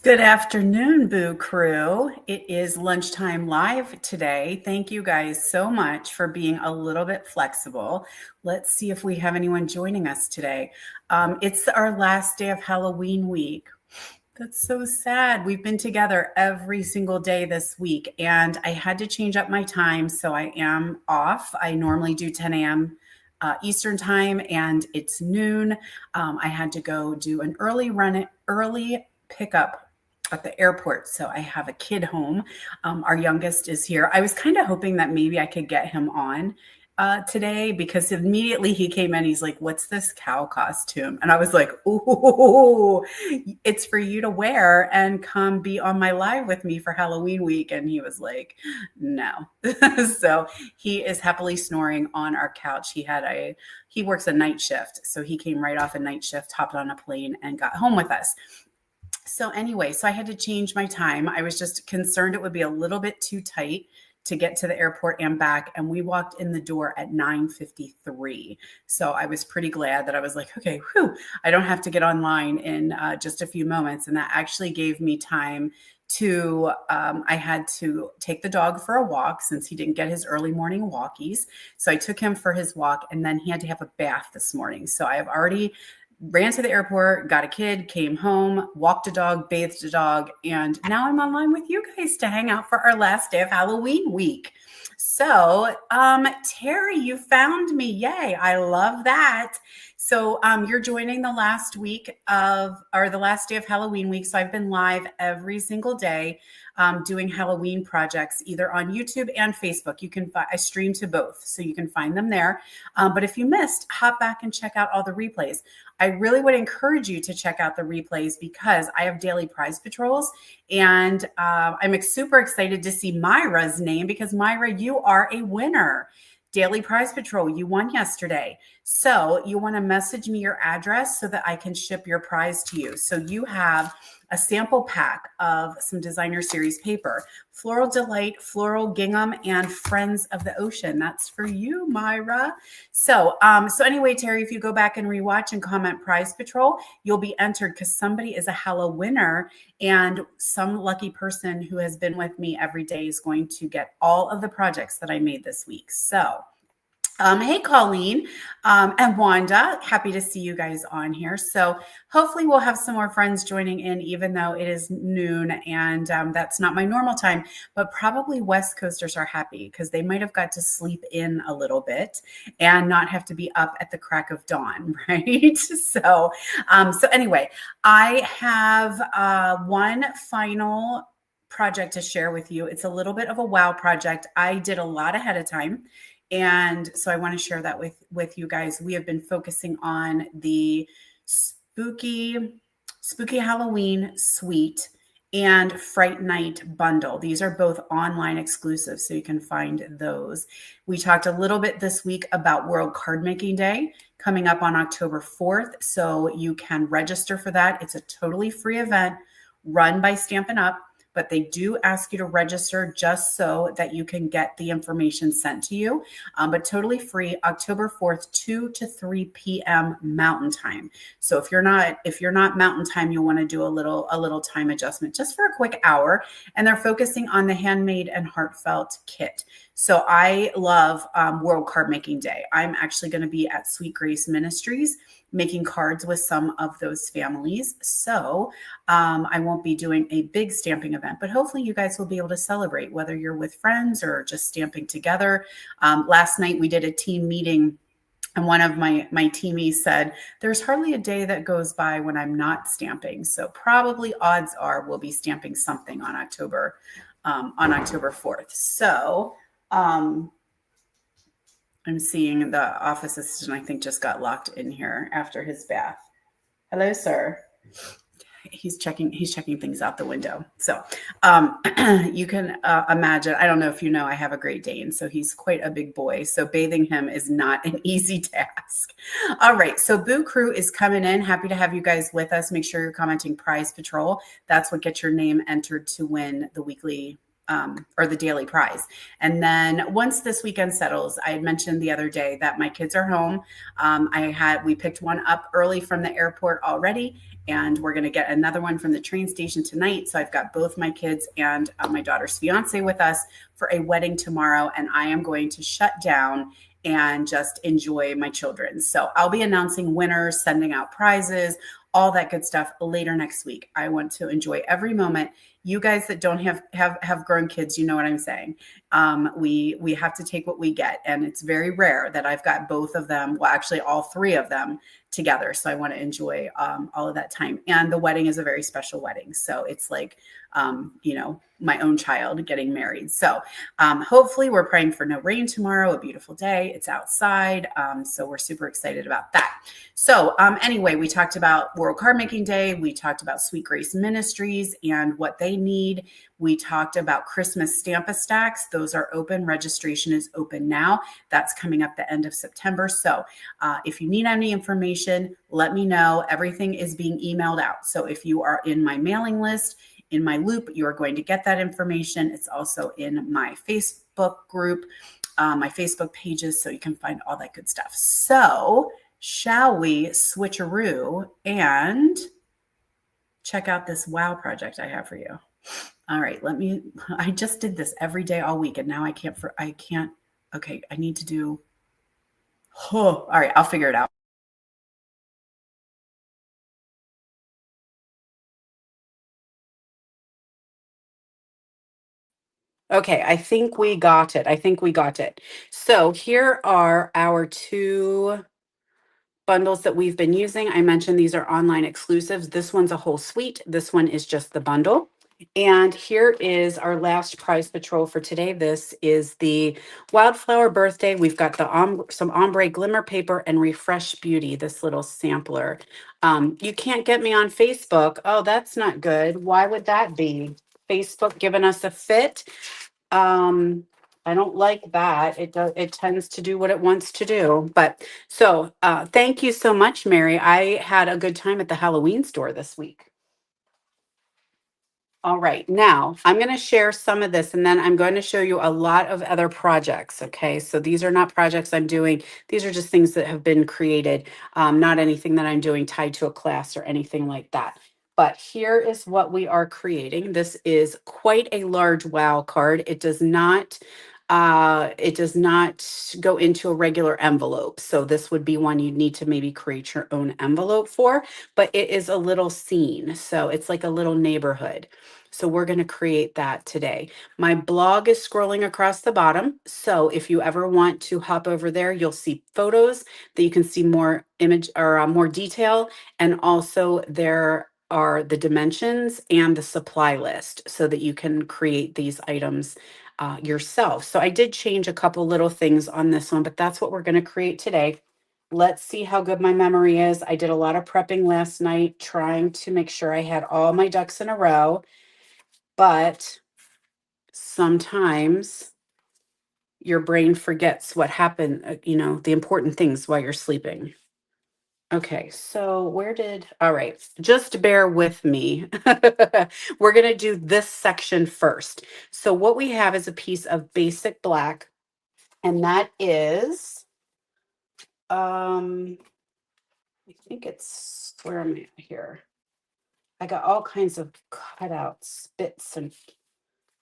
Good afternoon, Boo Crew. It is Lunchtime Live today. Thank you guys so much for being a little bit flexible. Let's see if we have anyone joining us today. It's our last day of Halloween week. That's so sad. We've been together every single day this week, and I had to change up my time, so I am off. I normally do 10 a.m. Eastern time, and it's noon. I had to go do an early pickup at the airport. So I have a kid home. Our youngest is here. I was kind of hoping that maybe I could get him on today because immediately he came in. He's like, "What's this cow costume?" And I was like, "Ooh, it's for you to wear and come be on my live with me for Halloween week." And he was like, "No." So he is happily snoring on our couch. He works a night shift. So he came right off a night shift, hopped on a plane and got home with us. So anyway, I had to change my time. I was just concerned it would be a little bit too tight to get to the airport and back. And we walked in the door at 9:53. So I was pretty glad that I was like, okay, I don't have to get online in just a few moments. And that actually gave me time to, I had to take the dog for a walk since he didn't get his early morning walkies. So I took him for his walk, and then he had to have a bath this morning. So I have already ran to the airport, got a kid, came home, walked a dog, bathed a dog, and now I'm online with you guys to hang out for our last day of Halloween week. So, Terry, you found me. Yay. I love that. So, you're joining the last day of Halloween week. So I've been live every single day, doing Halloween projects, either on YouTube and Facebook. I stream to both, so you can find them there. But if you missed, hop back and check out all the replays. I really would encourage you to check out the replays because I have daily prize patrols, and I'm super excited to see Myra's name because Myra, you are a winner. Daily Prize Patrol, you won yesterday. So you want to message me your address so that I can ship your prize to you. So you have a sample pack of some designer series paper, Floral Delight, Floral Gingham, and Friends of the Ocean. That's for you, Myra. So anyway, Terry, if you go back and rewatch and comment Prize Patrol, you'll be entered because somebody is a Hello winner, and some lucky person who has been with me every day is going to get all of the projects that I made this week. So hey, Colleen and Wanda, happy to see you guys on here. So hopefully we'll have some more friends joining in, even though it is noon and that's not my normal time, but probably West Coasters are happy because they might have got to sleep in a little bit and not have to be up at the crack of dawn, right? So anyway, I have one final project to share with you. It's a little bit of a wow project. I did a lot ahead of time. And so I want to share that with you guys. We have been focusing on the spooky Halloween suite and Fright Night bundle. These are both online exclusives, so you can find those. We talked a little bit this week about World Card Making Day coming up on October 4th. So you can register for that. It's a totally free event run by Stampin' Up!, but they do ask you to register just so that you can get the information sent to you. But totally free, October 4th, 2 to 3 p.m. Mountain Time. So if you're not Mountain Time, you'll want to do a little time adjustment just for a quick hour. And they're focusing on the handmade and heartfelt kit. So I love World Card Making Day. I'm actually going to be at Sweet Grace Ministries making cards with some of those families. So I won't be doing a big stamping event, but hopefully you guys will be able to celebrate, whether you're with friends or just stamping together. Last night we did a team meeting, and one of my teamies said, there's hardly a day that goes by when I'm not stamping. So probably odds are we'll be stamping something on October 4th. So I'm seeing the office assistant, I think, just got locked in here after his bath. Hello, sir. He's checking things out the window. So you can imagine, I don't know if you know, I have a Great Dane, so he's quite a big boy. So bathing him is not an easy task. All right. So Boo Crew is coming in. Happy to have you guys with us. Make sure you're commenting Prize Patrol. That's what gets your name entered to win the weekly or the daily prize. And then once this weekend settles, I had mentioned the other day that my kids are home. We picked one up early from the airport already, and we're going to get another one from the train station tonight. So I've got both my kids and my daughter's fiance with us for a wedding tomorrow, and I am going to shut down and just enjoy my children. So I'll be announcing winners, sending out prizes, all that good stuff later next week. I want to enjoy every moment. You guys that don't have grown kids, you know what I'm saying. We have to take what we get, and it's very rare that I've got both of them. Well, actually, all three of them together. So I want to enjoy all of that time. And the wedding is a very special wedding, so it's like my own child getting married. So hopefully, we're praying for no rain tomorrow. A beautiful day. It's outside, so we're super excited about that. So anyway, we talked about World Card Making Day. We talked about Sweet Grace Ministries and what they need. We talked about Christmas Stamp-A-Stacks. Those are open. Registration is open now. That's coming up the end of September. So if you need any information, let me know. Everything is being emailed out. So if you are in my mailing list, in my loop, you are going to get that information. It's also in my Facebook group, my Facebook pages, so you can find all that good stuff. So shall we switcheroo and check out this wow project I have for you? All right, I just did this every day all week, and now I can't, okay, I need to do, all right, I'll figure it out. Okay, I think we got it. So here are our two bundles that we've been using. I mentioned these are online exclusives. This one's a whole suite. This one is just the bundle. And here is our last prize patrol for today. This is the Wildflower Birthday. We've got some ombre glimmer paper and Refresh Beauty, this little sampler. You can't get me on Facebook. Oh, that's not good. Why would that be? Facebook giving us a fit? I don't like that. It tends to do what it wants to do. But so thank you so much, Mary. I had a good time at the Halloween store this week. All right, now I'm going to share some of this, and then I'm going to show you a lot of other projects. Okay, so these are not projects I'm doing. These are just things that have been created, not anything that I'm doing tied to a class or anything like that. But here is what we are creating. This is quite a large wow card. It does not go into a regular envelope. So this would be one you'd need to maybe create your own envelope for, but it is a little scene. So it's like a little neighborhood. So we're going to create that today. My blog is scrolling across the bottom. So if you ever want to hop over there, you'll see photos that you can see more image or more detail. And also there are the dimensions and the supply list so that you can create these items yourself. So I did change a couple little things on this one, but that's what we're going to create today. Let's see how good my memory is. I did a lot of prepping last night, trying to make sure I had all my ducks in a row, but sometimes your brain forgets what happened, the important things while you're sleeping. Okay, so all right, just bear with me. We're going to do this section first. So what we have is a piece of basic black, and that is, I think where am I here? I got all kinds of cutouts, bits and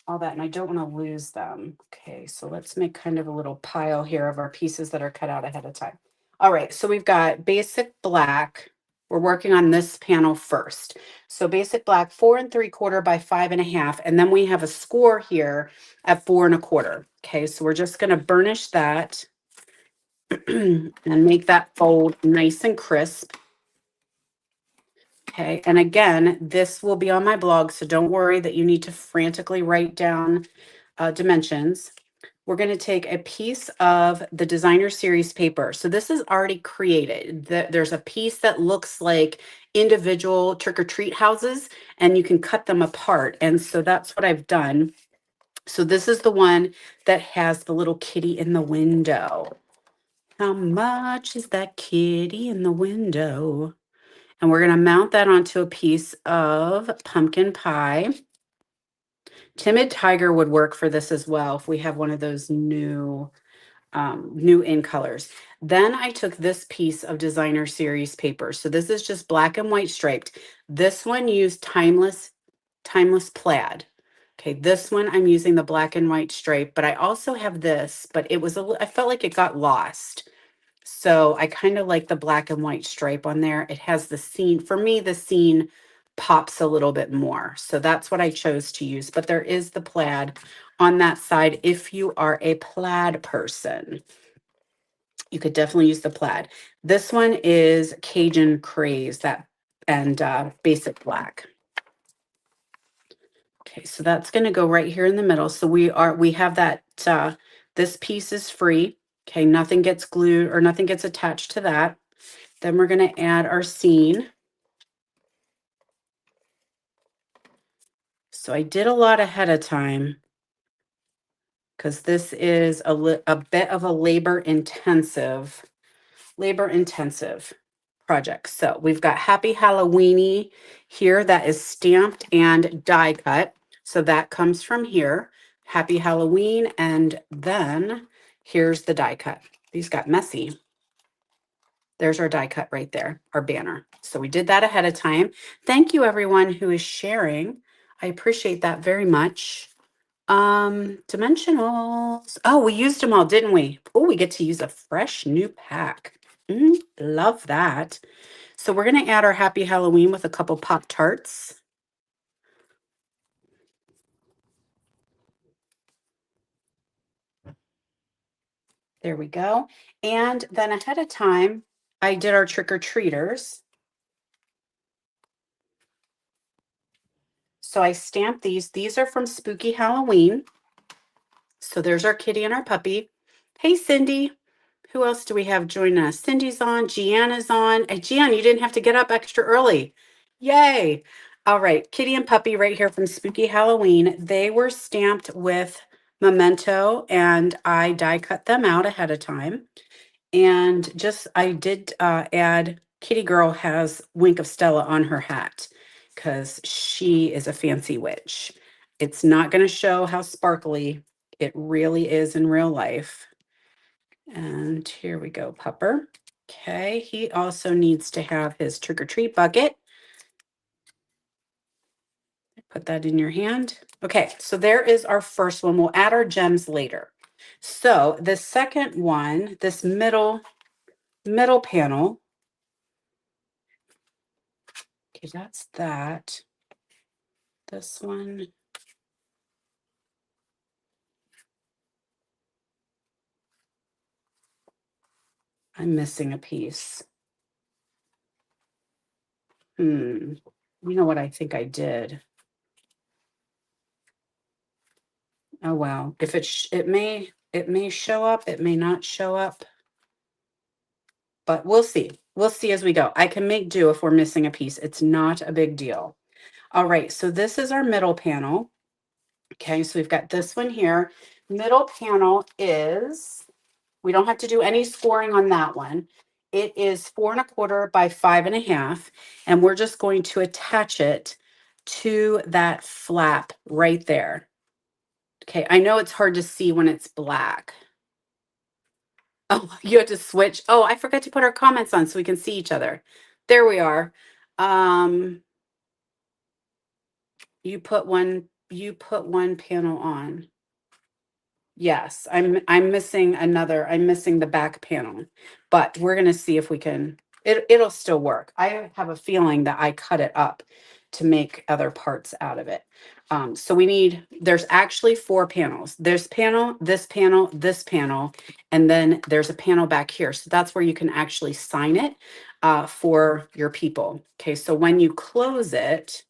all that, and I don't want to lose them. Okay, so let's make kind of a little pile here of our pieces that are cut out ahead of time. All right, so we've got basic black. We're working on this panel first. So basic black, 4 3/4 by 5.5, and then we have a score here at 4 1/4. Okay, so we're just going to burnish that and make that fold nice and crisp. Okay, and again, this will be on my blog, so don't worry that you need to frantically write down dimensions. We're going to take a piece of the designer series paper. So this is already created. There's a piece that looks like individual trick-or-treat houses, and you can cut them apart. And so that's what I've done. So this is the one that has the little kitty in the window. How much is that kitty in the window? And we're going to mount that onto a piece of pumpkin pie. Timid Tiger would work for this as well if we have one of those new in colors. Then I took this piece of designer series paper. So this is just black and white striped. This one used timeless plaid. Okay, this one I'm using the black and white stripe, but I also have this, but I felt like it got lost. So I kind of like the black and white stripe on there. It has the scene, for me, the scene pops a little bit more. So that's what I chose to use. But there is the plaid on that side. If you are a plaid person, you could definitely use the plaid. This one is Cajun Craze, that and basic black. Okay, so that's going to go right here in the middle. So we have that, this piece is free. Okay, nothing gets glued or nothing gets attached to that. Then we're going to add our scene. So I did a lot ahead of time because this is a bit of a labor intensive project. So we've got Happy Halloweeny here that is stamped and die cut. So that comes from here, Happy Halloween. And then here's the die cut. These got messy. There's our die cut right there, our banner. So we did that ahead of time. Thank you everyone who is sharing. I appreciate that very much. Dimensionals. Oh, we used them all, didn't we? Oh, we get to use a fresh new pack. Love that. So we're going to add our Happy Halloween with a couple Pop-Tarts. There we go. And then ahead of time, I did our trick-or-treaters. So I stamped these. These are from Spooky Halloween. So there's our kitty and our puppy. Hey, Cindy. Who else do we have joining us? Cindy's on. Gianna's on. Hey, Gian, you didn't have to get up extra early. Yay. All right. Kitty and puppy right here from Spooky Halloween. They were stamped with Memento, and I die cut them out ahead of time. And I did add Kitty Girl has Wink of Stella on her hat because she is a fancy witch. It's not going to show how sparkly it really is in real life. And here we go, Pupper. Okay, he also needs to have his trick-or-treat bucket. Put that in your hand. Okay, so there is our first one. We'll add our gems later. So the second one, this middle panel. Okay, that's that. This one. I'm missing a piece. You know what I think I did? Oh well, if it may show up, it may not show up, but we'll see. We'll see as we go. I can make do if we're missing a piece. It's not a big deal. All right, so this is our middle panel. Okay, so we've got this one here. Middle panel is, we don't have to do any scoring on that one. It is 4 1/4 by 5 1/2, and we're just going to attach it to that flap right there. Okay, I know it's hard to see when it's black. Oh, you have to switch. Oh, I forgot to put our comments on so we can see each other. There we are. You put one panel on. Yes, I'm missing the back panel, but we're gonna see if we can, it'll still work. I have a feeling that I cut it up to make other parts out of it. So there's actually 4 panels. There's panel, this panel, this panel, and then there's a panel back here. So that's where you can actually sign it for your people. Okay, so when you close it,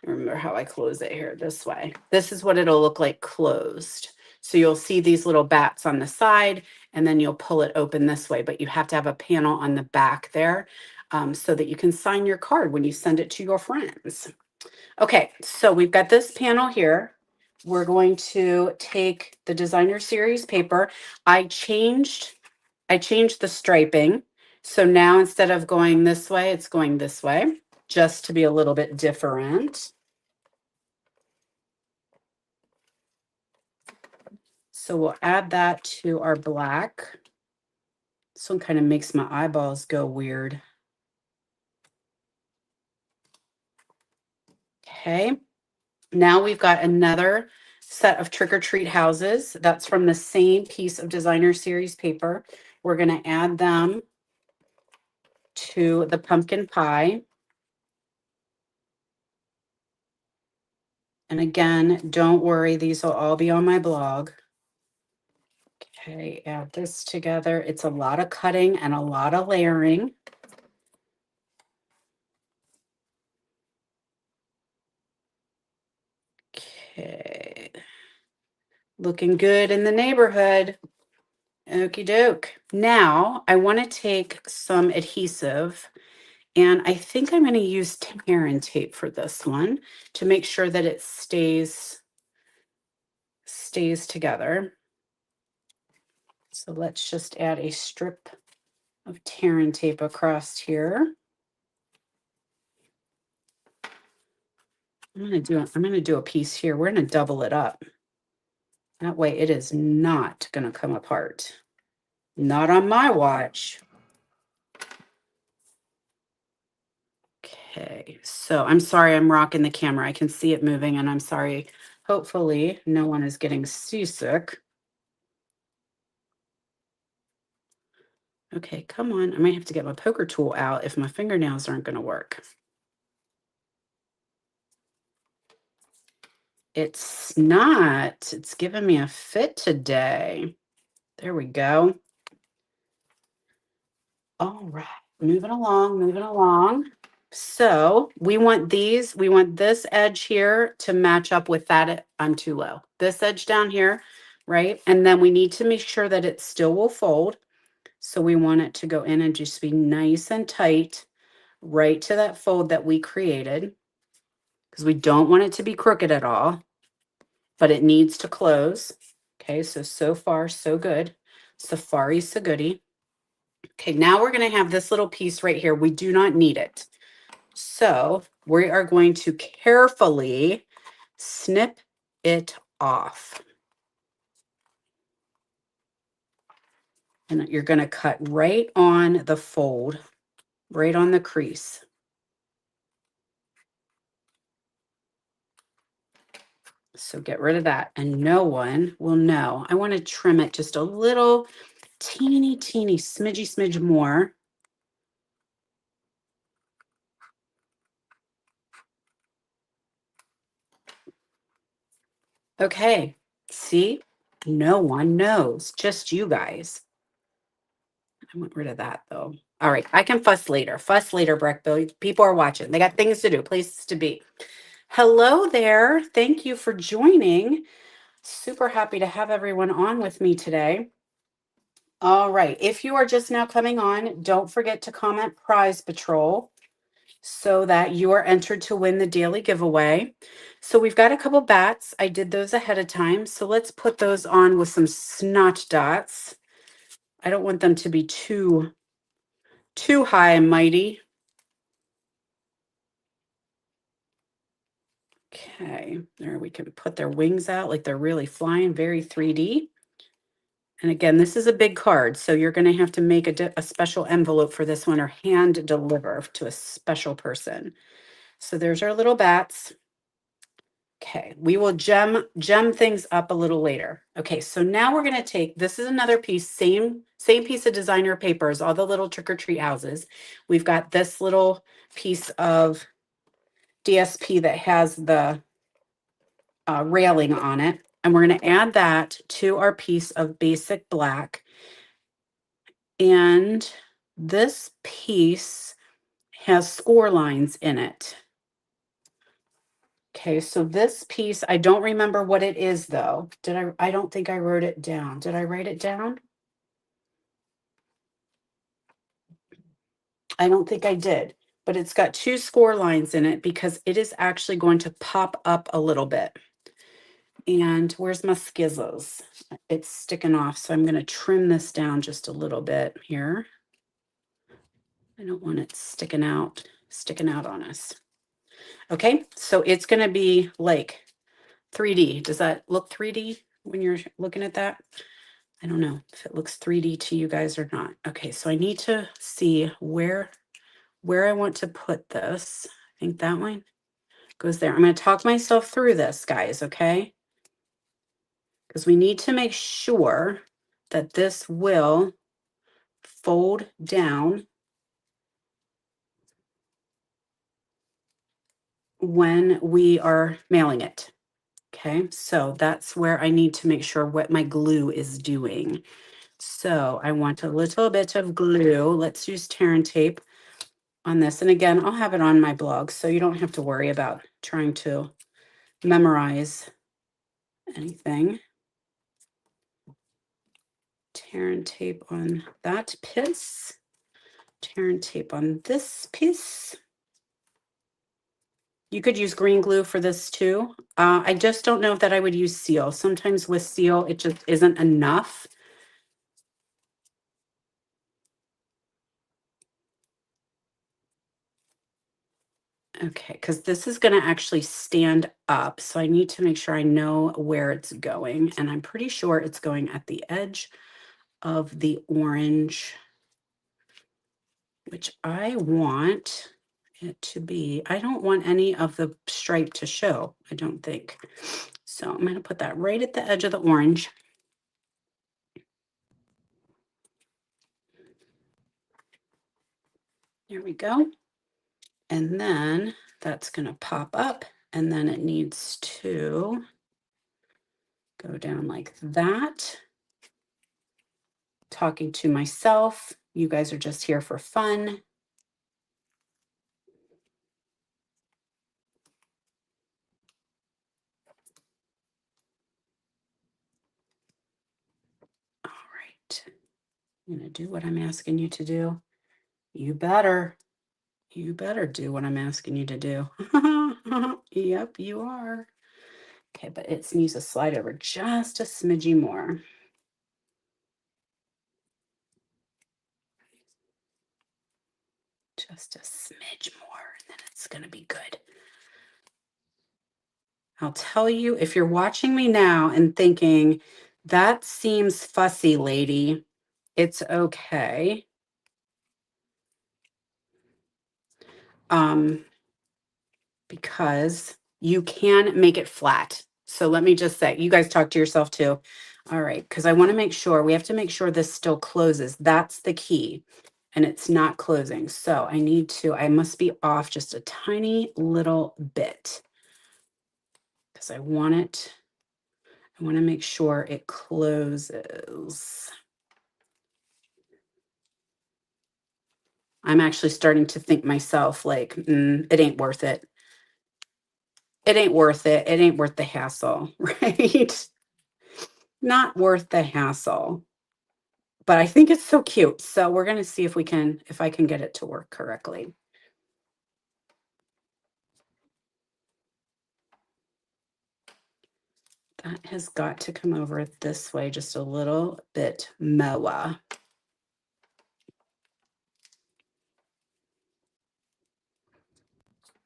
remember how I close it here this way. This is what it'll look like closed. So you'll see these little bats on the side, and then you'll pull it open this way, but you have to have a panel on the back there so that you can sign your card when you send it to your friends. Okay, so we've got this panel here. We're going to take the designer series paper. I changed the striping. So now instead of going this way, it's going this way, just to be a little bit different. So we'll add that to our black. This one kind of makes my eyeballs go weird. Okay. Now we've got another set of trick or treat houses. That's from the same piece of designer series paper. We're going to add them to the pumpkin pie. And again, don't worry, these will all be on my blog. Okay, add this together. It's a lot of cutting and a lot of layering. Okay. Looking good in the neighborhood. Okie doke. Now I want to take some adhesive, and I think I'm going to use tear and tape for this one to make sure that it stays together. So let's just add a strip of tear and tape across here. I'm going to do a piece here. We're going to double it up. That way it is not going to come apart. Not on my watch. Okay, so I'm sorry I'm rocking the camera. I can see it moving, and I'm sorry. Hopefully no one is getting seasick. Okay, come on. I might have to get my poker tool out if my fingernails aren't going to work. It's not. It's giving me a fit today. There we go. All right, moving along, moving along. So we want this edge here to match up with that. I'm too low. This edge down here, right? And then we need to make sure that it still will fold. So we want it to go in and just be nice and tight right to that fold that we created, because we don't want it to be crooked at all, but it needs to close. Okay, so far, so good. Safari, so goody. Okay, now we're going to have this little piece right here. We do not need it. So we are going to carefully snip it off. And you're going to cut right on the fold, right on the crease. So get rid of that, and no one will know. I want to trim it just a little teeny smidgy more. Okay, see, no one knows, just you guys. I want rid of that though. All right, I can fuss later. Fuss later, Breckville. People are watching. They got things to do, places to be. Hello there. Thank you for joining. Super happy to have everyone on with me today. All right, if you are just now coming on, don't forget to comment Prize Patrol so that you are entered to win the daily giveaway. So we've got a couple bats. I did those ahead of time. So let's put those on with some snot dots. I don't want them to be too high and mighty. Okay, there we can put their wings out like they're really flying, very 3D. And again, this is a big card, so you're going to have to make a special envelope for this one or hand deliver to a special person. So there's our little bats. Okay, we will gem things up a little later. Okay, so now we're going to take, this is another piece, same piece of designer paper as all the little trick-or-treat houses. We've got this little piece of DSP that has the railing on it, and we're going to add that to our piece of basic black. And this piece has score lines in it. Okay, so this piece, I don't remember what it is though. I don't think I wrote it down. Did I write it down? I don't think I did, but it's got 2 score lines in it because it is actually going to pop up a little bit. And where's my skizzles? It's sticking off, so I'm going to trim this down just a little bit here. I don't want it sticking out on us. Okay, so it's going to be like 3D. Does that look 3D? when you're looking at that? I don't know if it looks 3D to you guys or not. Okay, so I need to see where I want to put this. I think that one goes there. I'm going to talk myself through this, guys, okay? Because we need to make sure that this will fold down when we are mailing it. Okay, so that's where I need to make sure what my glue is doing. So I want a little bit of glue. Let's use tear and tape on this. And again, I'll have it on my blog, so you don't have to worry about trying to memorize anything. Tear and tape on that piece. Tear and tape on this piece. You could use green glue for this too. I just don't know that I would use seal. Sometimes with seal, it just isn't enough. Okay, because this is going to actually stand up. So I need to make sure I know where it's going. And I'm pretty sure it's going at the edge of the orange, which I want it to be. I don't want any of the stripe to show, I don't think. So I'm going to put that right at the edge of the orange. There we go. And then that's going to pop up, and then it needs to go down like that. Talking to myself. You guys are just here for fun. All right. I'm going to do what I'm asking you to do. You better. You better do what I'm asking you to do. Yep, you are. Okay, but it needs to slide over just a smidgy more. Just a smidge more, and then it's going to be good. I'll tell you, if you're watching me now and thinking, that seems fussy, lady, it's okay. Because you can make it flat. So let me just say, you guys talk to yourself too. All right, because I want to make sure, we have to make sure this still closes. That's the key. And it's not closing. So I must be off just a tiny little bit. Because I want to make sure it closes. I'm actually starting to think myself like, it ain't worth it. It ain't worth it. It ain't worth the hassle, right? Not worth the hassle. But I think it's so cute. So we're going to see if I can get it to work correctly. That has got to come over this way just a little bit more.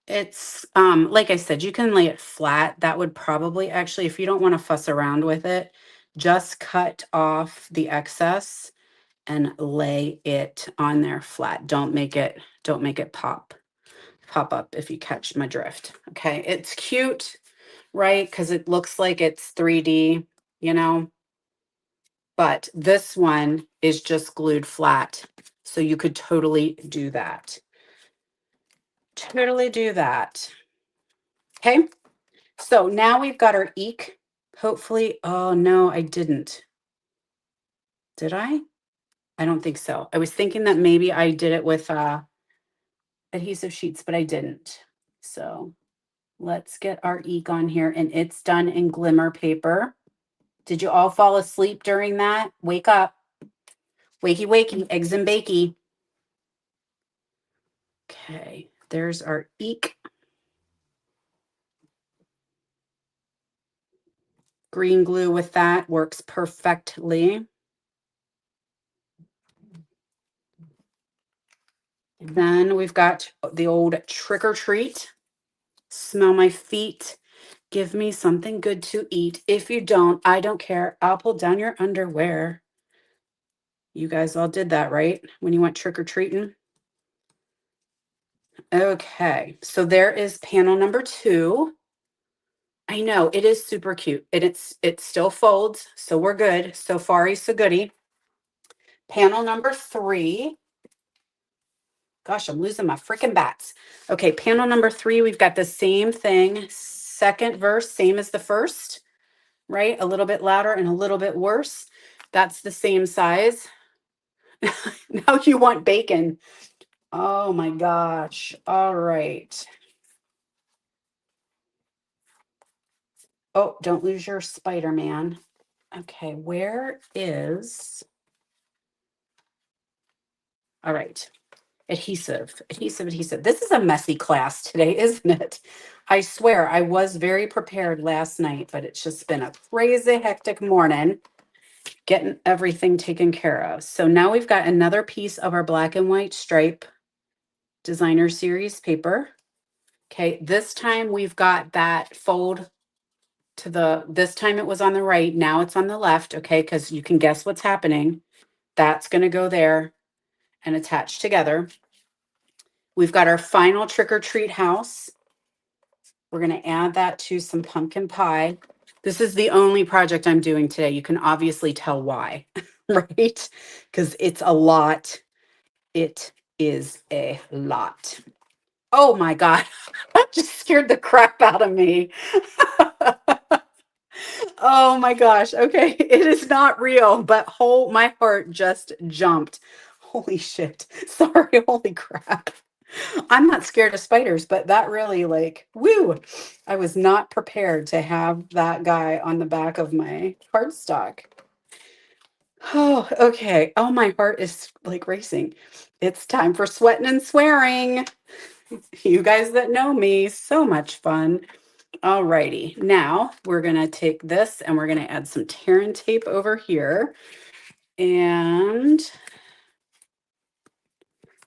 It's, like I said, you can lay it flat. That would probably actually, if you don't want to fuss around with it, just cut off the excess and lay it on there flat. Don't make it pop up, if you catch my drift. Okay, it's cute, right? Because it looks like it's 3D, you know, but this one is just glued flat. So you could totally do that. Totally do that. Okay, so now we've got our eek. Hopefully, oh no, I didn't. Did I? I don't think so. I was thinking that maybe I did it with adhesive sheets, but I didn't. So let's get our eek on here, and it's done in glimmer paper. Did you all fall asleep during that? Wake up. Wakey, wakey, eggs and bakey. Okay, there's our eek. Green glue with that works perfectly. Then we've got the old trick or treat. Smell my feet. Give me something good to eat. If you don't, I don't care. I'll pull down your underwear. You guys all did that, right? When you went trick-or-treating? Okay, so there is panel number 2. I know, it is super cute, and it still folds, so we're good. So far, so goody. Panel number 3. Gosh, I'm losing my freaking bats. Okay, panel number 3, we've got the same thing. Second verse, same as the first, right? A little bit louder and a little bit worse. That's the same size. Now you want bacon. Oh my gosh. All right. Oh, don't lose your Spider-Man. Okay, where is... All right. Adhesive. This is a messy class today, isn't it? I swear I was very prepared last night, but it's just been a crazy hectic morning getting everything taken care of. So now we've got another piece of our black and white stripe designer series paper. Okay, this time we've got that fold to this time it was on the right, now it's on the left, okay, because you can guess what's happening. That's going to go there and attach together. We've got our final trick or treat house. We're going to add that to some pumpkin pie. This is the only project I'm doing today. You can obviously tell why, right? Because it's a lot. It is a lot. Oh my God. That just scared the crap out of me. Oh my gosh. Okay. It is not real, but my heart just jumped. Holy shit. Sorry. Holy crap. I'm not scared of spiders, but that really woo. I was not prepared to have that guy on the back of my cardstock. Oh, okay. Oh, my heart is racing. It's time for sweating and swearing. You guys that know me, so much fun. All righty. Now we're going to take this and we're going to add some tear and tape over here. And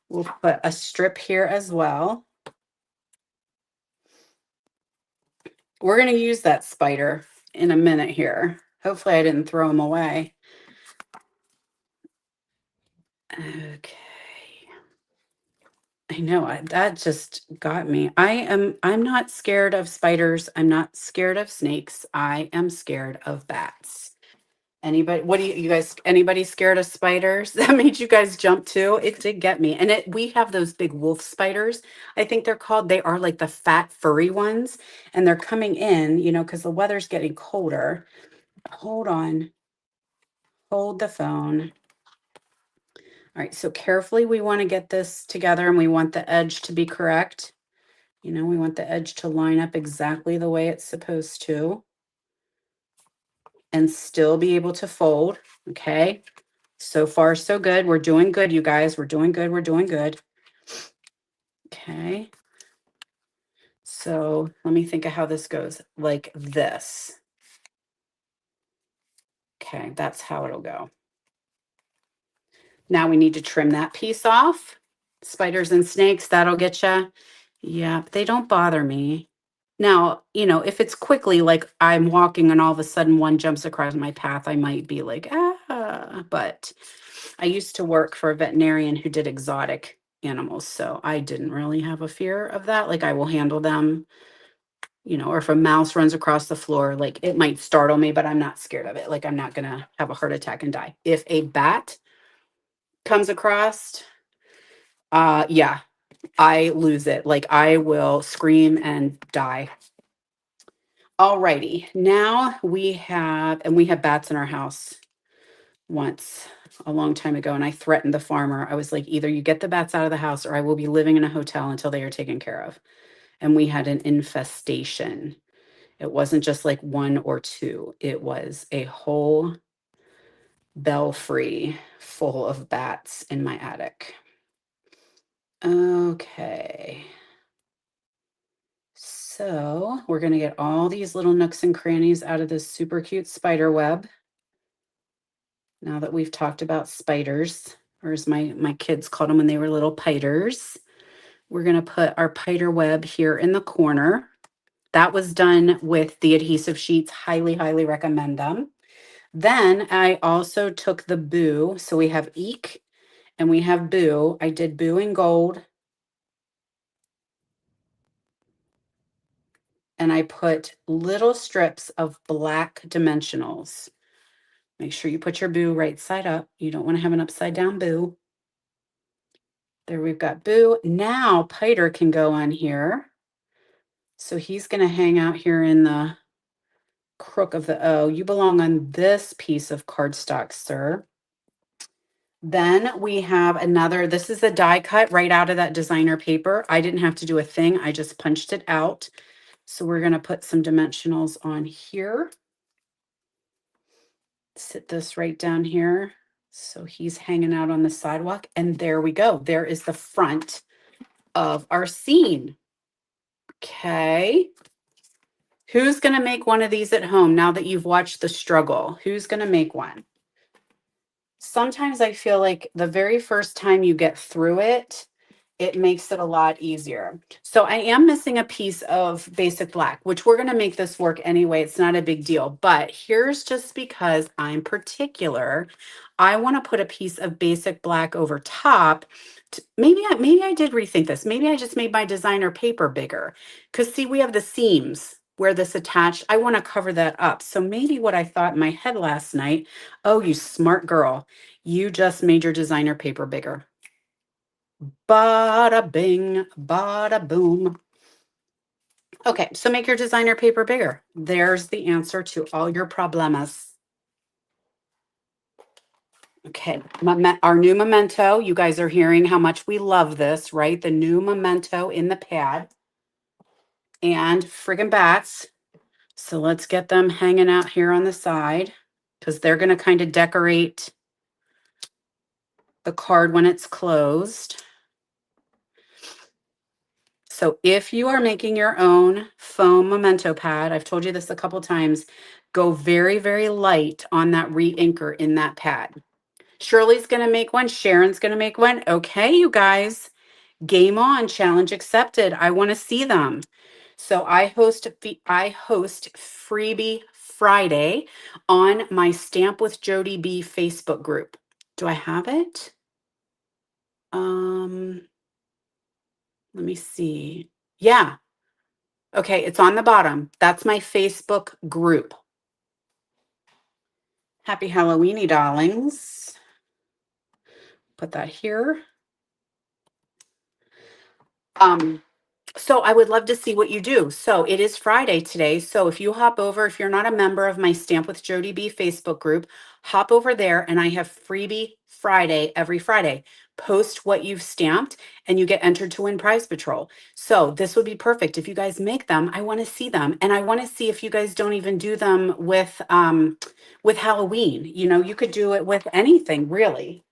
we'll put a strip here as well. We're going to use that spider in a minute here. Hopefully I didn't throw him away. Okay. I know that just got me. I'm not scared of spiders. I'm not scared of snakes. I am scared of bats. Anybody, what do you guys, anybody scared of spiders? That made you guys jump too? It did get me. And we have those big wolf spiders, I think they're called. They are like the fat, furry ones. And they're coming in, because the weather's getting colder. Hold on. Hold the phone. All right, so carefully we want to get this together and we want the edge to be correct. We want the edge to line up exactly the way it's supposed to and still be able to fold, okay? So far, so good. We're doing good, you guys. We're doing good. We're doing good. Okay. So let me think of how this goes. Like this. Okay, that's how it'll go. Now we need to trim that piece off. Spiders and snakes, that'll get you. Yeah, they don't bother me. Now, if it's quickly, like I'm walking and all of a sudden one jumps across my path, I might be like, but I used to work for a veterinarian who did exotic animals, so I didn't really have a fear of that. Like I will handle them, or if a mouse runs across the floor, like it might startle me, but I'm not scared of it. Like I'm not gonna have a heart attack and die. If a bat comes across, yeah, I lose it. Like I will scream and die. Alrighty, now we have bats in our house once a long time ago, and I threatened the farmer. I was like, either you get the bats out of the house or I will be living in a hotel until they are taken care of. And we had an infestation. It wasn't just like one or two, it was a whole belfry full of bats in my attic. Okay. So we're going to get all these little nooks and crannies out of this super cute spider web. Now that we've talked about spiders, or as my kids called them when they were little piters, we're going to put our piter web here in the corner. That was done with the adhesive sheets. Highly, highly recommend them. Then I also took the Boo. So we have Eek and we have Boo. I did Boo in gold. And I put little strips of black dimensionals. Make sure you put your Boo right side up. You don't want to have an upside down Boo. There we've got Boo. Now Piter can go on here. So he's going to hang out here in the crook of the O. You belong on this piece of cardstock, sir. Then we have another, this is a die cut right out of that designer paper. I didn't have to do a thing. I just punched it out. So we're going to put some dimensionals on here. Sit this right down here. So he's hanging out on the sidewalk. And there we go. There is the front of our scene. Okay. Who's going to make one of these at home now that you've watched the struggle? Who's going to make one? Sometimes I feel like the very first time you get through it, it makes it a lot easier. So I am missing a piece of basic black, which we're going to make this work anyway. It's not a big deal, but here's just because I'm particular. I want to put a piece of basic black over top. Maybe I did rethink this. Maybe I just made my designer paper bigger because see, we have the seams where this attached. I want to cover that up. So maybe what I thought in my head last night, oh, you smart girl, you just made your designer paper bigger. Bada bing, bada boom. Okay, so make your designer paper bigger. There's the answer to all your problemas. Okay, our new memento. You guys are hearing how much we love this, right? The new memento in the pad. And friggin' bats. So let's get them hanging out here on the side because they're going to kind of decorate the card when it's closed. So if you are making your own foam memento pad, I've told you this a couple times, go very, very light on that re-inker in that pad. Shirley's going to make one. Sharon's going to make one. Okay, you guys, game on, challenge accepted. I want to see them. So I host Freebie Friday on my Stamp with Jody B Facebook group. Do I have it? Let me see. Yeah. Okay, it's on the bottom. That's my Facebook group. Happy Halloweeny, darlings. Put that here. So I would love to see what you do. So it is Friday today. So if you hop over, if you're not a member of my Stamp with Jody B Facebook group, hop over there and I have Freebie Friday every Friday. Post what you've stamped and you get entered to win Prize Patrol. So this would be perfect. If you guys make them, I want to see them. And I want to see if you guys don't even do them with Halloween. You know, you could do it with anything really.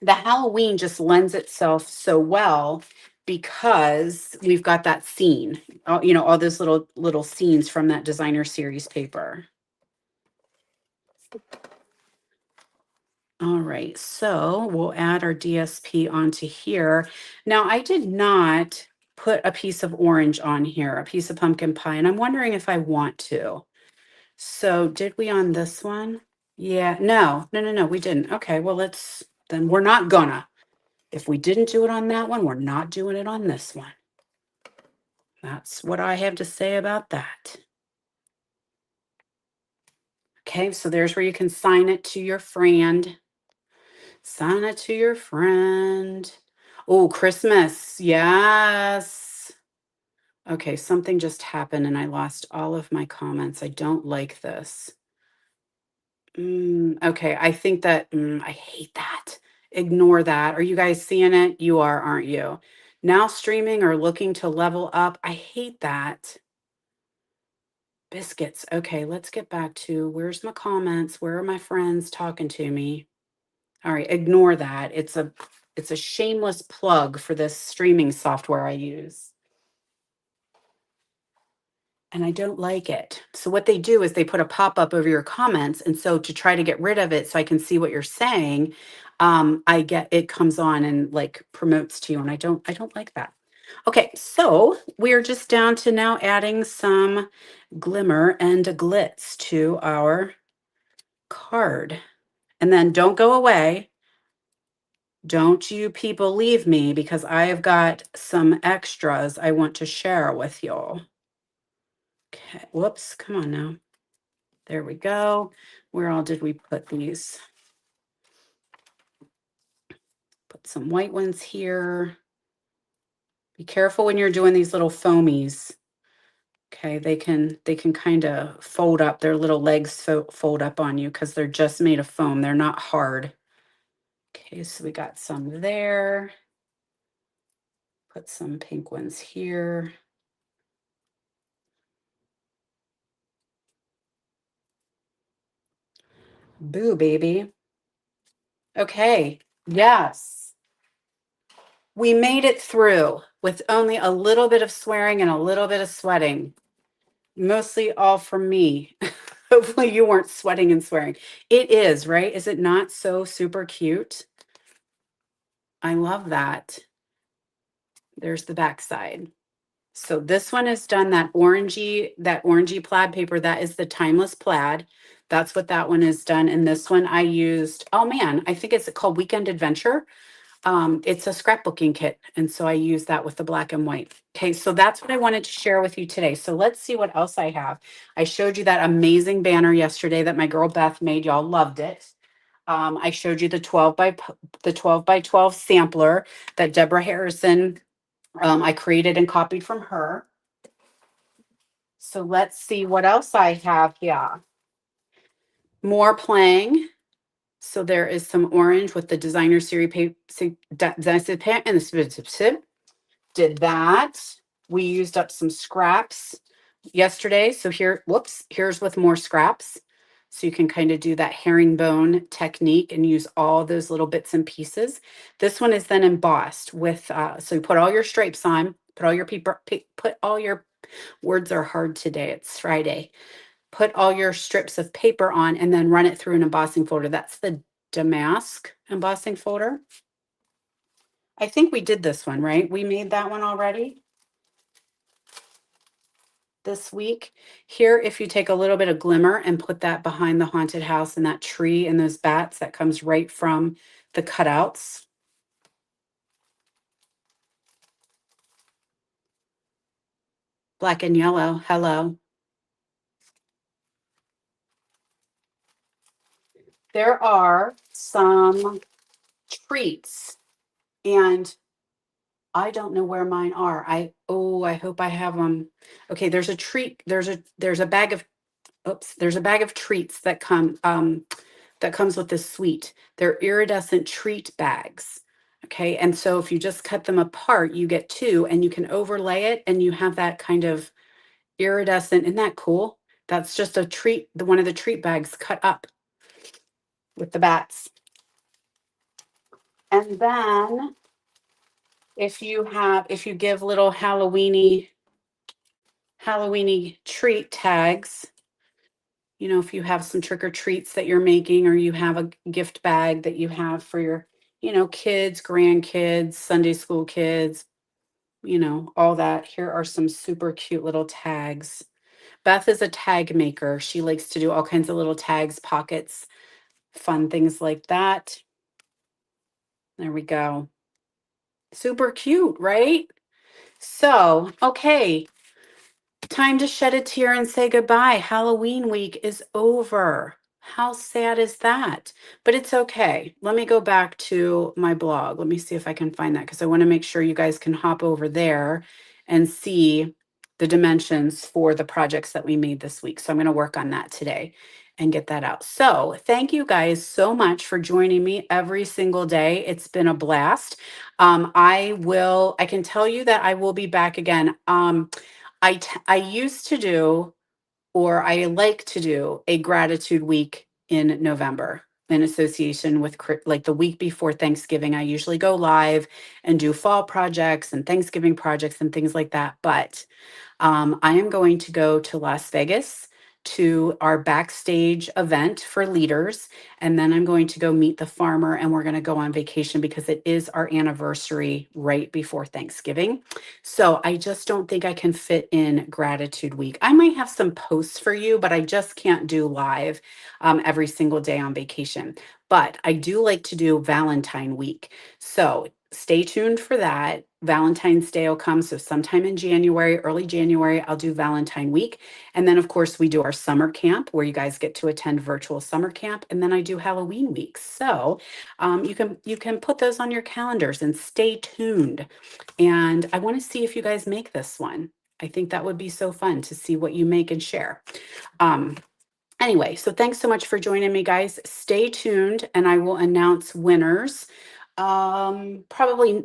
The Halloween just lends itself so well because we've got that scene, you know, all those little scenes from that designer series paper. All right, so we'll add our DSP onto here. Now, I did not put a piece of orange on here, a piece of pumpkin pie, and I'm wondering if I want to. So did we on this one? Yeah, no, we didn't. Okay, well, then we're not gonna. If we didn't do it on that one, we're not doing it on this one. That's what I have to say about that. Okay, so there's where you can sign it to your friend. Sign it to your friend. Oh, Christmas. Yes. Okay, something just happened and I lost all of my comments. I don't like this. Okay, I think that, I hate that. Ignore that. Are you guys seeing it? You are, aren't you? Now streaming or looking to level up. I hate that. Biscuits. Okay, let's get back to where's my comments? Where are my friends talking to me? All right, ignore that. It's a shameless plug for this streaming software I use. And I don't like it. So what they do is they put a pop-up over your comments. And so to try to get rid of it so I can see what you're saying, it comes on and like promotes to you. And I don't like that. Okay, so we're just down to now adding some glimmer and glitz to our card. And then don't go away. Don't you people leave me because I have got some extras I want to share with y'all. Okay, whoops, come on now. There we go. Where all did we put these? Put some white ones here. Be careful when you're doing these little foamies. Okay, they can kind of fold up. Their little legs fold up on you because they're just made of foam. They're not hard. Okay, so we got some there. Put some pink ones here. Boo, baby. Okay, yes. We made it through with only a little bit of swearing and a little bit of sweating. Mostly all from me. Hopefully you weren't sweating and swearing. It is, right? Is it not so super cute? I love that. There's the back side. So this one is done that orangey plaid paper. That is the timeless plaid. That's what that one is done. And this one I used, oh man, I think it's called Weekend Adventure. It's a scrapbooking kit. And so I use that with the black and white. Okay, so that's what I wanted to share with you today. So let's see what else I have. I showed you that amazing banner yesterday that my girl Beth made. Y'all loved it. I showed you the 12 by 12 sampler that Deborah Harrison I created and copied from her. So let's see what else I have here. More playing. So there is some orange with the designer series paper and the did that. We used up some scraps yesterday. So here, whoops, here's with more scraps. So you can kind of do that herringbone technique and use all those little bits and pieces. This one is then embossed with, so you put all your stripes on, put all your paper, put all your words are hard today. It's Friday. Put all your strips of paper on and then run it through an embossing folder. That's the damask embossing folder. I think we did this one, right? We made that one already this week. Here, if you take a little bit of glimmer and put that behind the haunted house and that tree and those bats, that comes right from the cutouts. Black and yellow, hello. There are some treats and I don't know where mine are. I hope I have them. Okay, there's a treat. There's a bag of oops, there's a bag of treats that comes with this suite. They're iridescent treat bags. Okay, and so if you just cut them apart, you get two and you can overlay it and you have that kind of iridescent. Isn't that cool? That's just a treat, the one of the treat bags cut up with the bats. And then if you give little Halloweeny treat tags, you know, if you have some trick or treats that you're making, or you have a gift bag that you have for your, you know, kids, grandkids, Sunday school kids, you know, all that. Here are some super cute little tags. Beth is a tag maker. She likes to do all kinds of little tags, pockets, fun things like that. There we go. Super cute, right? So, okay, time to shed a tear and say goodbye. Halloween week is over. How sad is that? But it's okay. Let me go back to my blog. Let me see if I can find that because I want to make sure you guys can hop over there and see the dimensions for the projects that we made this week. So I'm going to work on that today and get that out. So thank you guys so much for joining me every single day. It's been a blast. I can tell you that I will be back again. I used to do, or I like to do, a gratitude week in November in association with like the week before Thanksgiving. I usually go live and do fall projects and Thanksgiving projects and things like that. But I am going to go to Las Vegas to our backstage event for leaders. And then I'm going to go meet the farmer and we're going to go on vacation because it is our anniversary right before Thanksgiving. So I just don't think I can fit in gratitude week. I might have some posts for you, but I just can't do live every single day on vacation. But I do like to do Valentine week. So stay tuned for that. Valentine's Day will come. So sometime in January, early January, I'll do Valentine week. And then, of course, we do our summer camp where you guys get to attend virtual summer camp. And then I do Halloween week. So you can put those on your calendars and stay tuned. And I want to see if you guys make this one. I think that would be so fun to see what you make and share. Um, Anyway, so thanks so much for joining me, guys. Stay tuned and I will announce winners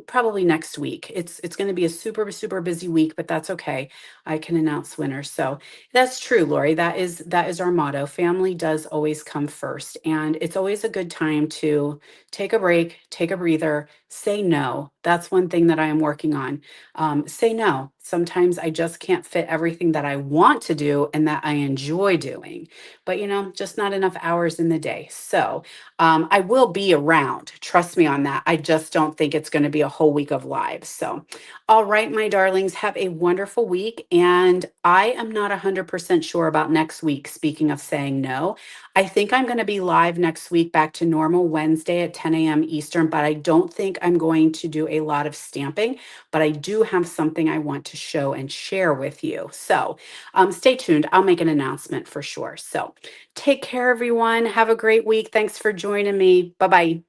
probably next week. It's going to be a super busy week, but that's okay. I can announce winners. So that's true, Lori. That is our motto. Family does always come first, and it's always a good time to take a break, take a breather, say no. That's one thing that I am working on. Say no. Sometimes I just can't fit everything that I want to do and that I enjoy doing, but just not enough hours in the day. So I will be around. Trust me on that. I just don't think it's going to be a whole week of live. So, all right, my darlings, have a wonderful week. And I am not 100% sure about next week. Speaking of saying no, I think I'm going to be live next week back to normal Wednesday at 10 a.m. Eastern, but I don't think I'm going to do a lot of stamping. But I do have something I want to show and share with you. So stay tuned. I'll make an announcement for sure. So take care, everyone. Have a great week. Thanks for joining me. Bye bye.